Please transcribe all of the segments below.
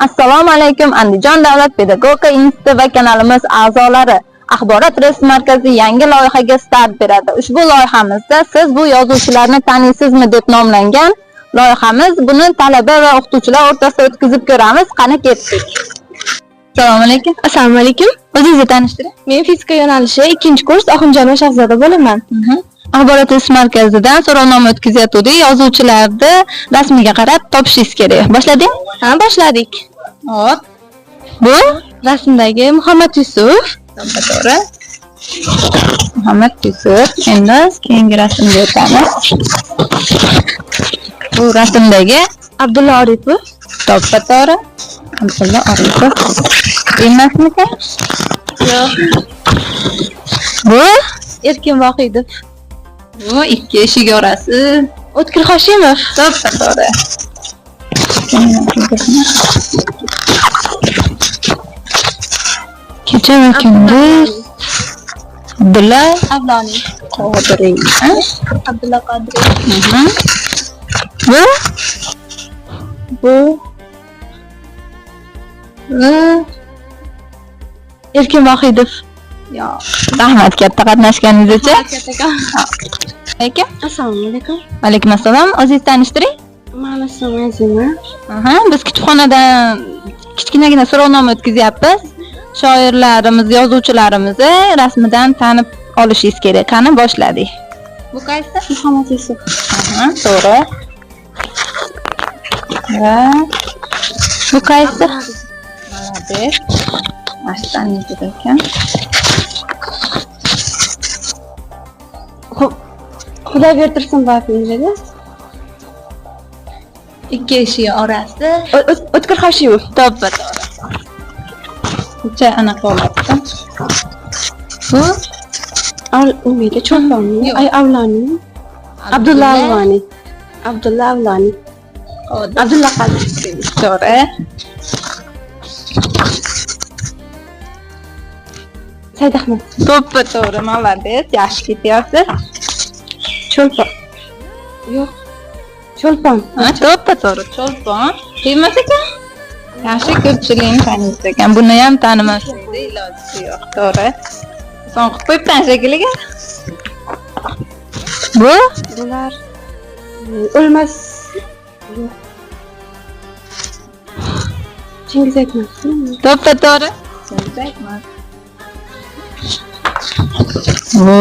Assalomu alaykum Andijon davlat pedagogika instituti va kanalimiz a'zolari. Axborot rest markazi yangi loyihaga start beradi. Ushbu loyihamizda siz bu yozuvchilarni taniysizmi deb nomlangan loyihamiz. Buni talaba va o'qituvchilar o'rtasida o'tkazib ko'ramiz. Qani ketdik. Assalomu alaykum. Assalomu alaykum. O'zingizni tanishtiring. Men fizika yo'nalishi 2-kurs Oxunjanova Shahzoda bo'laman. Axborot rest markazidan so'rovnoma o'tkazayotgandik. Yozuvchilarni rasmiga qarab topishingiz kerak. Boshlading? Ha, boshladik. Hop. Bu Rasmdagi Muhammad Yusuf. to'g'ri. Muhammad Yusuf. Endi keyingi rasmga o'tamiz. Bu rasmdagi Abdulla Oripov. to'g'ri. Abdulla Oripov. Emasmikan? Yo'q. Bu Erkin Vohidov. bu ikki eshik orasi. O'tkir Hoshimov. To'g'ri. Kecha va kunduz Abdulla Avloniy. Qodiriy. Abdulla Qodiriy. Bu Bu Erkin Vohidov. Yo'q. Rahmat katta qatnashganingiz uchun. Alaykum. Assalomu alaykum. Alaykum assalom. O'zingizni tanishtiring. Meni ismim Azima. Biz kutubxonadan kichkinagina so'rovnoma o'tkazyapmiz. Shoirlarimiz, yozuvchilarimizni rasmidan tanib olishingiz kerak. Qani boshladik. Bu qaysi? Muhammad Yusuf. To'g'ri. Va bu qaysi? Malades. Ashtaniki ekan. Xudoberdirsin Tursunboyev. Ikki eshik orasi. O'tkir Hoshimov. To'g'ri. Kecha anaqa holatda. Bu Umida Cho'lponov. Yo'q. Avloniy. Abdulla Avloniy. Abdulla Avloniy. Abdulla Qodiriy. To'g'ri. Said Ahmad. To'g'ri, malades. Yaxshi ketyapsiz. Cho'lpon. Yo'q. Cho'lpon. To'g'ri. Cho'lpon. Emas ekan? Yaxshi ko'pchilikni taniysiz ekan. Buni ham tanimaslikda iloji yo'q. To'g'ri. Son qilib qo'yibsan shekilliga. Bu Bular o'lmas. Yo'q. Chingiz Aytmatov. to'g'ri. Bu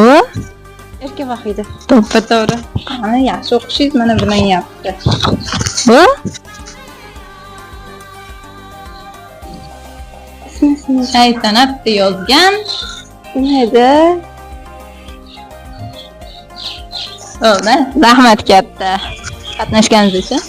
Erkin Vohidov. to'g'ri. Ana yaxshi o'qishingiz mana bilinyapti. Bu Ismi Shaytanatni yozgan. nima? Rahmat katta. Qatnashganingiz uchun.